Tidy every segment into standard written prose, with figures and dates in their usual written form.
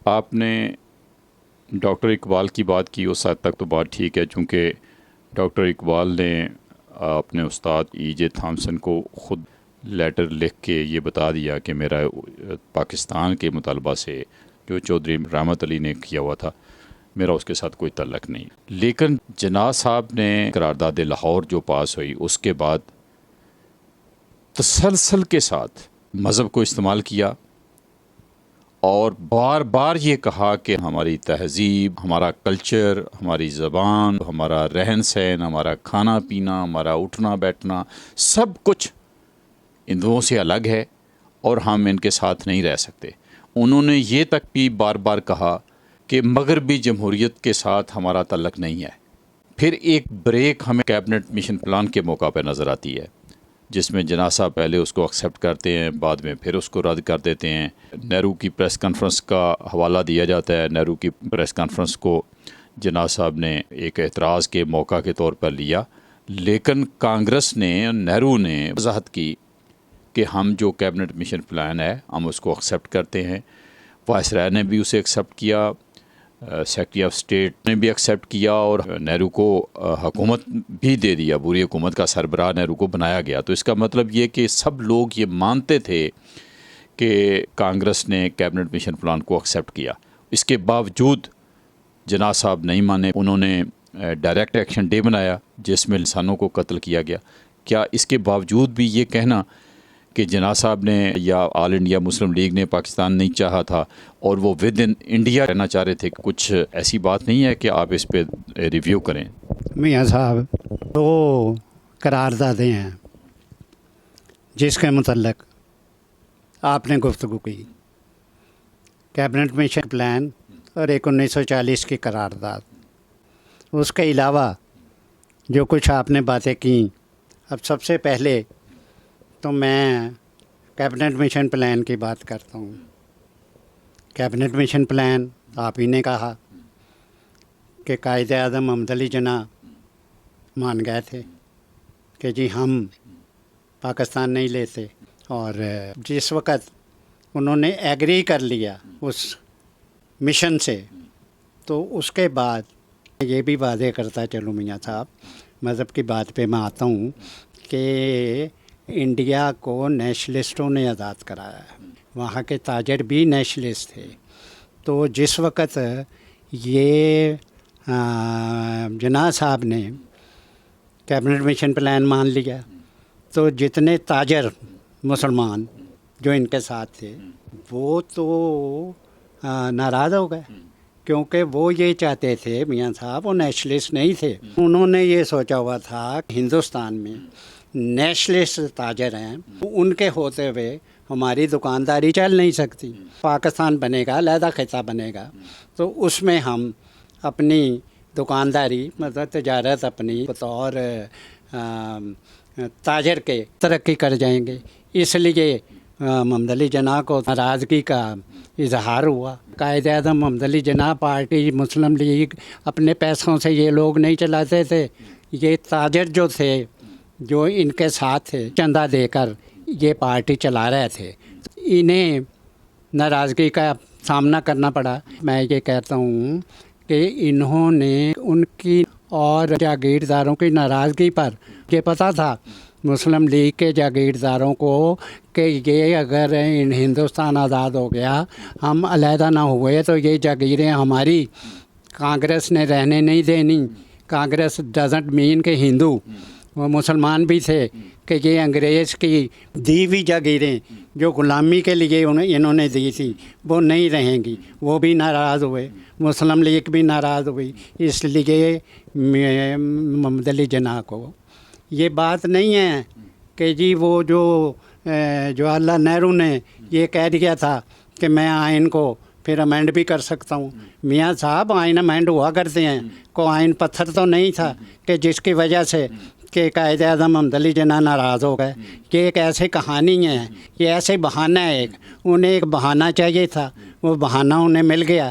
آپ نے ڈاکٹر اقبال کی بات کی، اس حد تک تو بات ٹھیک ہے، چونکہ ڈاکٹر اقبال نے اپنے استاد ای جے تھامسن کو خود لیٹر لکھ کے یہ بتا دیا کہ میرا پاکستان کے مطالبہ سے جو چودھری رحمت علی نے کیا ہوا تھا میرا اس کے ساتھ کوئی تعلق نہیں. لیکن جناح صاحب نے قرارداد لاہور جو پاس ہوئی اس کے بعد تسلسل کے ساتھ مذہب کو استعمال کیا اور بار بار یہ کہا کہ ہماری تہذیب، ہمارا کلچر، ہماری زبان، ہمارا رہن سہن، ہمارا کھانا پینا، ہمارا اٹھنا بیٹھنا، سب کچھ ہندوؤں سے الگ ہے اور ہم ان کے ساتھ نہیں رہ سکتے. انہوں نے یہ تک بھی بار بار کہا کہ مغربی جمہوریت کے ساتھ ہمارا تعلق نہیں ہے. پھر ایک بریک ہمیں کیبنٹ مشن پلان کے موقع پہ نظر آتی ہے جس میں جناح صاحب پہلے اس کو ایکسیپٹ کرتے ہیں، بعد میں پھر اس کو رد کر دیتے ہیں. نہرو کی پریس کانفرنس کا حوالہ دیا جاتا ہے. نہرو کی پریس کانفرنس کو جناح صاحب نے ایک اعتراض کے موقع کے طور پر لیا، لیکن کانگریس نے، نہرو نے وضاحت کی کہ ہم جو کیبنٹ مشن پلان ہے ہم اس کو ایکسیپٹ کرتے ہیں. وائس رائے نے بھی اسے ایکسیپٹ کیا، سیکرٹری آف اسٹیٹ نے بھی ایکسیپٹ کیا اور نہرو کو حکومت بھی دے دیا، پوری حکومت کا سربراہ نہرو کو بنایا گیا. تو اس کا مطلب یہ کہ سب لوگ یہ مانتے تھے کہ کانگریس نے کیبنٹ مشن پلان کو ایکسیپٹ کیا. اس کے باوجود جناح صاحب نہیں مانے. انہوں نے ڈائریکٹ ایکشن ڈے بنایا جس میں انسانوں کو قتل کیا گیا. کیا اس کے باوجود بھی یہ کہنا کہ جناح صاحب نے یا آل انڈیا مسلم لیگ نے پاکستان نہیں چاہا تھا اور وہ ود ان انڈیا رہنا چاہ رہے تھے، کچھ ایسی بات نہیں ہے کہ آپ اس پہ ریویو کریں؟ میاں صاحب وہ قراردادیں ہیں جس کے متعلق آپ نے گفتگو کی، کیبنٹ مشن پلان اور ایک 1940 کی قرارداد. اس کے علاوہ جو کچھ آپ نے باتیں کیں، اب سب سے پہلے تو میں کیبنٹ مشن پلان کی بات کرتا ہوں. کیبنٹ مشن پلان آپ ہی نے کہا کہ قائد اعظم محمد علی جناح مان گئے تھے کہ جی ہم پاکستان نہیں لیتے، اور جس وقت انہوں نے ایگری کر لیا اس مشن سے تو اس کے بعد یہ بھی واضح کرتا چلوں میاں صاحب، مذہب کی بات پہ میں آتا ہوں کہ انڈیا کو نیشنلسٹوں نے آزاد کرایا ہے، وہاں کے تاجر بھی نیشنلسٹ تھے. تو جس وقت یہ جناح صاحب نے کیبنٹ مشن پلان مان لیا تو جتنے تاجر مسلمان جو ان کے ساتھ تھے وہ تو ناراض ہو گئے، کیونکہ وہ یہ چاہتے تھے میاں صاحب، وہ نیشنلسٹ نہیں تھے. انہوں نے یہ سوچا ہوا تھا کہ ہندوستان میں نیشنلسٹ تاجر ہیں، ان کے ہوتے ہوئے ہماری دکانداری چل نہیں سکتی. پاکستان بنے گا، علیحدہ خطہ بنے گا، تو اس میں ہم اپنی دکانداری مطلب تجارت اپنی بطور تاجر کے ترقی کر جائیں گے. اس لیے محمد علی جناح کو ناراضگی کا اظہار ہوا. قائد اعظم محمد علی جناح پارٹی مسلم لیگ اپنے پیسوں سے یہ لوگ نہیں چلاتے تھے، یہ تاجر جو تھے جو ان کے ساتھ تھے چندہ دے کر یہ پارٹی چلا رہے تھے. انہیں ناراضگی کا سامنا کرنا پڑا. میں یہ کہتا ہوں کہ انہوں نے ان کی اور جاگیرداروں کی ناراضگی پر یہ پتہ تھا مسلم لیگ کے جاگیرداروں کو کہ یہ اگر ہندوستان آزاد ہو گیا، ہم علیحدہ نہ ہوئے تو یہ جاگیریں ہماری کانگریس نے رہنے نہیں دینی. کانگریس ڈزنٹ مین کہ ہندو، وہ مسلمان بھی تھے کہ یہ انگریز کی دی ہوئی جاگیریں جو غلامی کے لیے انہوں نے دی تھی وہ نہیں رہیں گی. وہ بھی ناراض ہوئے، مسلم لیگ بھی ناراض ہوئی. اس لیے محمد علی جناح کو یہ بات نہیں ہے کہ جی وہ جو جواہر لال نہرو نے یہ کہہ دیا تھا کہ میں آئین کو پھر امینڈ بھی کر سکتا ہوں. میاں صاحب آئین امینڈ ہوا کرتے ہیں، کو آئین پتھر تو نہیں تھا کہ جس کی وجہ سے کہ قائد اعظم محمد علی جناح ناراض ہو گئے. یہ ایک ایسی کہانی ہے، یہ ایسے بہانہ ہے. انہیں ایک بہانہ چاہیے تھا، وہ بہانہ انہیں مل گیا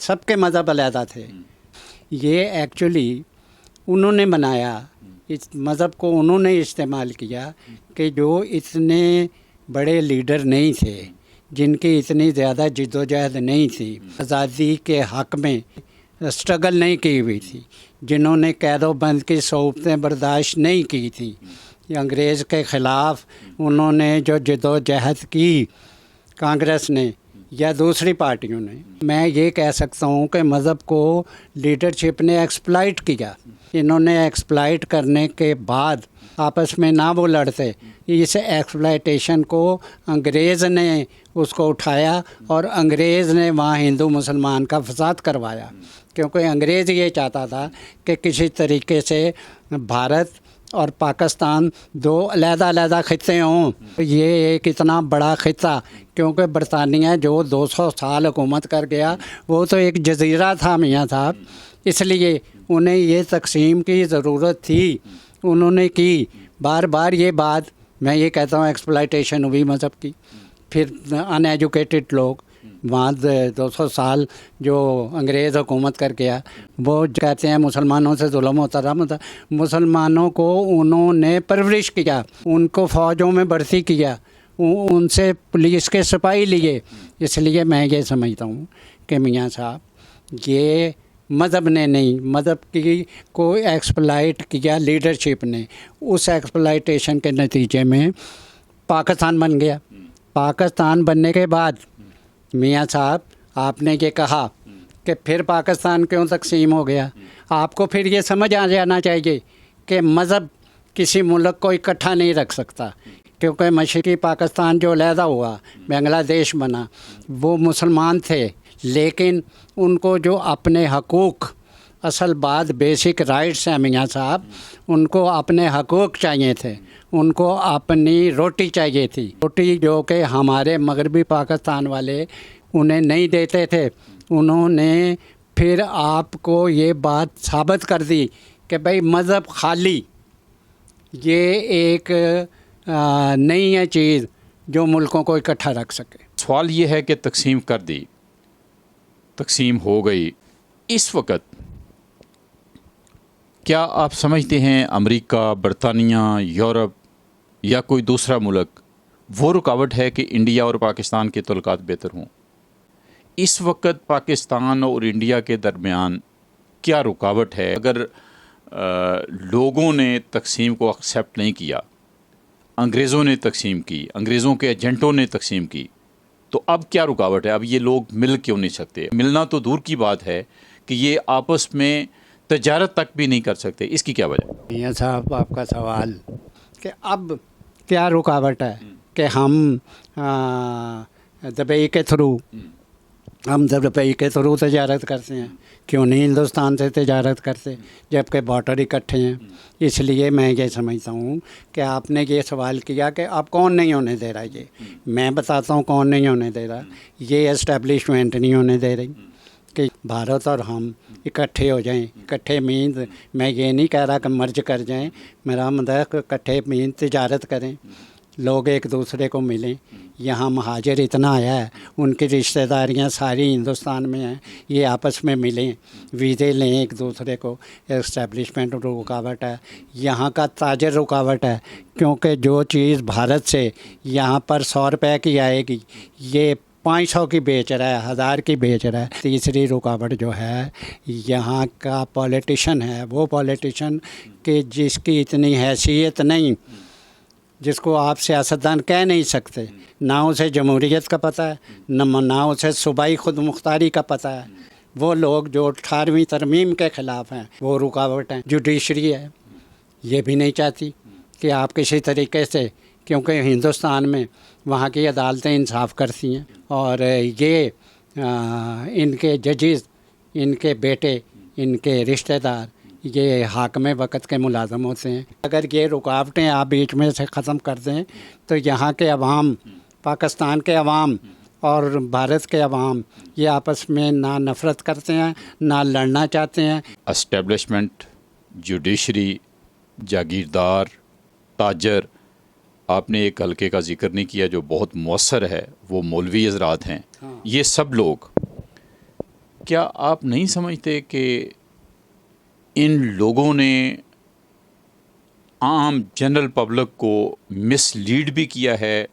سب کے مذہب علیحدہ تھے. یہ ایکچولی انہوں نے بنایا، اس مذہب کو انہوں نے استعمال کیا کہ جو اتنے بڑے لیڈر نہیں تھے، جن کی اتنی زیادہ جد و جہد نہیں تھی، آزادی کے حق میں اسٹرگل نہیں کی ہوئی تھی، جنہوں نے قید و بند کی صعوبتیں برداشت نہیں کی تھیں، انگریز کے خلاف انہوں نے جو جد و جہد کی کانگریس نے یا دوسری پارٹیوں نے، میں یہ کہہ سکتا ہوں کہ مذہب کو لیڈرشپ نے ایکسپلائٹ کیا. انہوں نے ایکسپلائٹ کرنے کے بعد آپس میں نہ وہ لڑتے، اس ایکسپلائٹیشن کو انگریز نے اس کو اٹھایا اور انگریز نے وہاں ہندو مسلمان کا فساد کروایا، کیونکہ انگریز یہ چاہتا تھا کہ کسی طریقے سے بھارت اور پاکستان دو علیحدہ علیحدہ خطے ہوں. یہ ایک اتنا بڑا خطہ، کیونکہ برطانیہ جو 200 سال حکومت کر گیا وہ تو ایک جزیرہ تھا میاں صاحب، اس لیے انہیں یہ تقسیم کی ضرورت تھی. انہوں نے کی بار بار یہ بات، میں یہ کہتا ہوں ایکسپلائٹیشن ہوئی مذہب کی. پھر ان ایجوکیٹڈ لوگ وہاں 200 سال جو انگریز حکومت کر گیا، وہ کہتے ہیں مسلمانوں سے ظلم ہوتا رہا. مسلمانوں کو انہوں نے پرورش کیا، ان کو فوجوں میں بھرتی کیا، ان سے پولیس کے سپاہی لیے. اس لیے میں یہ سمجھتا ہوں کہ میاں صاحب یہ مذہب نے نہیں، مذہب کی کو ایکسپلائٹ کیا لیڈرشپ نے. اس ایکسپلائٹیشن کے نتیجے میں پاکستان بن گیا. پاکستان بننے کے بعد میاں صاحب آپ نے یہ کہا کہ پھر پاکستان کیوں تقسیم ہو گیا. آپ کو پھر یہ سمجھ آ جانا چاہیے کہ مذہب کسی ملک کو اکٹھا نہیں رکھ سکتا، کیونکہ مشرقی پاکستان جو علیحدہ ہوا، بنگلہ دیش بنا، وہ مسلمان تھے، لیکن ان کو جو اپنے حقوق، اصل بات بیسک رائٹس ہیں میاں صاحب، ان کو اپنے حقوق چاہیے تھے، ان کو اپنی روٹی چاہیے تھی، روٹی جو کہ ہمارے مغربی پاکستان والے انہیں نہیں دیتے تھے. انہوں نے پھر آپ کو یہ بات ثابت کر دی کہ بھائی مذہب خالی یہ ایک نہیں ہے چیز جو ملکوں کو اکٹھا رکھ سکے. سوال یہ ہے کہ تقسیم کر دی، تقسیم ہو گئی، اس وقت کیا آپ سمجھتے ہیں امریکہ، برطانیہ، یورپ یا کوئی دوسرا ملک وہ رکاوٹ ہے کہ انڈیا اور پاکستان کے تعلقات بہتر ہوں؟ اس وقت پاکستان اور انڈیا کے درمیان کیا رکاوٹ ہے؟ اگر لوگوں نے تقسیم کو ایکسیپٹ نہیں کیا، انگریزوں نے تقسیم کی، انگریزوں کے ایجنٹوں نے تقسیم کی، تو اب کیا رکاوٹ ہے؟ اب یہ لوگ مل کیوں نہیں سکتے؟ ملنا تو دور کی بات ہے کہ یہ آپس میں تجارت تک بھی نہیں کر سکتے. اس کی کیا وجہ؟ میاں صاحب آپ کا سوال کہ اب کیا رکاوٹ ہے کہ ہم دبئی کے تھرو تجارت کرتے ہیں، کیوں نہیں ہندوستان سے تجارت کرتے جبکہ بارڈر اکٹھے ہیں؟ اس لیے میں یہ سمجھتا ہوں کہ آپ نے یہ سوال کیا کہ اب کون نہیں ہونے دے رہا. یہ میں بتاتا ہوں کون نہیں ہونے دے رہا. یہ اسٹیبلشمنٹ نہیں ہونے دے رہی کہ بھارت اور ہم اکٹھے ہو جائیں. اکٹھے مینز میں یہ نہیں کہہ رہا کہ مرج کر جائیں، میرا مطلب اکٹھے مینز تجارت کریں، لوگ ایک دوسرے کو ملیں. یہاں مہاجر اتنا آیا ہے، ان کی رشتہ داریاں ساری ہندوستان میں ہیں، یہ آپس میں ملیں، ویزے لیں ایک دوسرے کو. اسٹیبلشمنٹ رکاوٹ ہے. یہاں کا تاجر رکاوٹ ہے، کیونکہ جو چیز بھارت سے یہاں پر 100 روپے کی آئے گی، یہ 500 کی بیچ رہا ہے، 1000 کی بیچ رہا ہے. تیسری رکاوٹ جو ہے یہاں کا پولیٹیشن ہے، وہ پولیٹیشن کہ جس کی اتنی حیثیت نہیں، جس کو آپ سیاستدان کہہ نہیں سکتے، نہ اسے جمہوریت کا پتہ ہے، نہ اسے صوبائی خود مختاری کا پتہ ہے. وہ لوگ جو 18ویں ترمیم کے خلاف ہیں وہ رکاوٹ ہیں. جوڈیشری ہے، یہ بھی نہیں چاہتی کہ آپ کسی طریقے سے، کیونکہ ہندوستان میں وہاں کی عدالتیں انصاف کرتی ہیں اور یہ ان کے ججز، ان کے بیٹے، ان کے رشتہ دار یہ حاکم وقت کے ملازم ہوتے ہیں. اگر یہ رکاوٹیں آپ بیچ میں سے ختم کر دیں تو یہاں کے عوام، پاکستان کے عوام اور بھارت کے عوام یہ آپس میں نہ نفرت کرتے ہیں، نہ لڑنا چاہتے ہیں. اسٹیبلشمنٹ، جوڈیشری، جاگیردار، تاجر، آپ نے ایک حلقے کا ذکر نہیں کیا جو بہت مؤثر ہے، وہ مولوی حضرات ہیں. یہ سب لوگ کیا آپ نہیں سمجھتے کہ ان لوگوں نے عام جنرل پبلک کو مس لیڈ بھی کیا ہے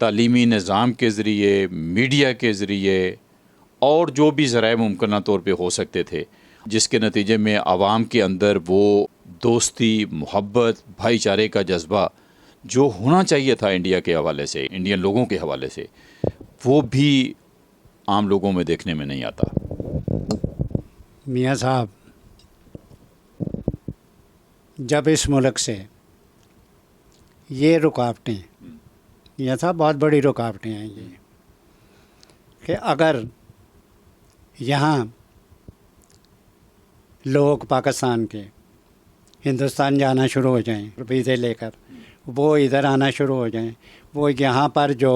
تعلیمی نظام کے ذریعے، میڈیا کے ذریعے اور جو بھی ذرائع ممکنہ طور پہ ہو سکتے تھے، جس کے نتیجے میں عوام کے اندر وہ دوستی، محبت، بھائی چارے کا جذبہ جو ہونا چاہیے تھا انڈیا کے حوالے سے، انڈین لوگوں کے حوالے سے، وہ بھی عام لوگوں میں دیکھنے میں نہیں آتا؟ میاں صاحب، جب اس ملک سے یہ رکاوٹیں، میاں صاحب بہت بڑی رکاوٹیں ہیں یہ، کہ اگر یہاں لوگ پاکستان کے ہندوستان جانا شروع ہو جائیں ویزے لے کر، وہ ادھر آنا شروع ہو جائیں، وہ یہاں پر جو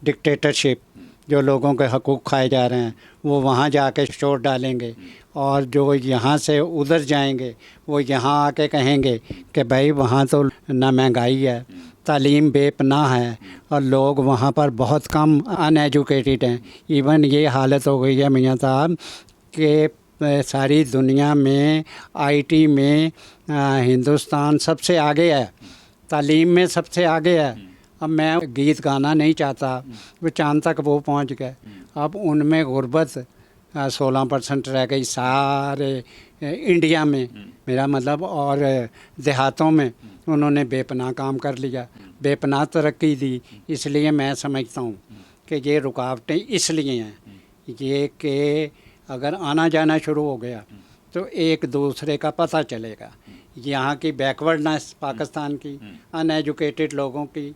ڈکٹیٹرشپ، جو لوگوں کے حقوق کھائے جا رہے ہیں، وہ وہاں جا کے شور ڈالیں گے، اور جو یہاں سے ادھر جائیں گے وہ یہاں آ کے کہیں گے کہ بھائی وہاں تو نہ مہنگائی ہے، تعلیم بے پناہ ہے، اور لوگ وہاں پر بہت کم ان ایجوکیٹڈ ہیں۔ ایون یہ حالت ہو گئی ہے میاں صاحب کہ ساری دنیا میں آئی ٹی میں ہندوستان سب سے آگے ہے، تعلیم میں سب سے آگے ہے۔ اب میں گیت گانا نہیں چاہتا، وہ چاند تک وہ پہنچ گئے، اب ان میں غربت 16% رہ گئی سارے انڈیا میں، میرا مطلب، اور دیہاتوں میں انہوں نے بے پناہ کام کر لیا، بے پناہ ترقی دی۔ اس لیے میں سمجھتا ہوں کہ یہ رکاوٹیں اس لیے ہیں یہ کہ اگر آنا جانا شروع ہو گیا تو ایک دوسرے کا پتہ چلے گا، یہاں کی بیکورڈنس پاکستان کی، ان ایجوکیٹڈ لوگوں کی،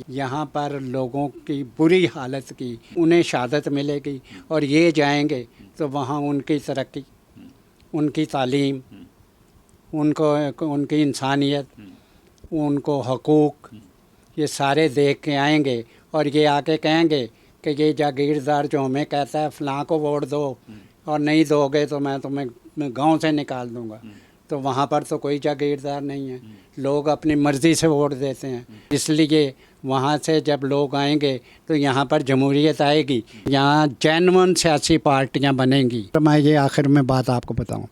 یہاں پر لوگوں کی بری حالت کی، انہیں شہادت ملے گی، اور یہ جائیں گے تو وہاں ان کی ترقی، ان کی تعلیم، ان کی انسانیت، ان کو حقوق، یہ سارے دیکھ کے آئیں گے، اور یہ آ کے کہیں گے کہ یہ جاگیردار جو ہمیں کہتا ہے فلاں کو ووٹ دو، اور نہیں دو گے تو میں تمہیں گاؤں سے نکال دوں گا، تو وہاں پر تو کوئی جاگیردار نہیں ہے، لوگ اپنی مرضی سے ووٹ دیتے ہیں۔ اس لیے وہاں سے جب لوگ آئیں گے تو یہاں پر جمہوریت آئے گی، یہاں جینون سیاسی پارٹیاں بنیں گی۔ میں یہ آخر میں بات آپ کو بتاؤں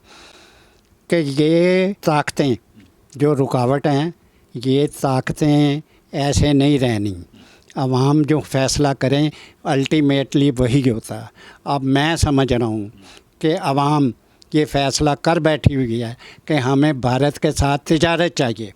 کہ یہ طاقتیں جو رکاوٹ ہیں، یہ طاقتیں ایسے نہیں رہنی، عوام جو فیصلہ کریں الٹیمیٹلی وہی ہوتا ہے۔ اب میں سمجھ رہا ہوں کہ عوام یہ فیصلہ کر بیٹھی ہوئی ہے کہ ہمیں بھارت کے ساتھ تجارت چاہیے،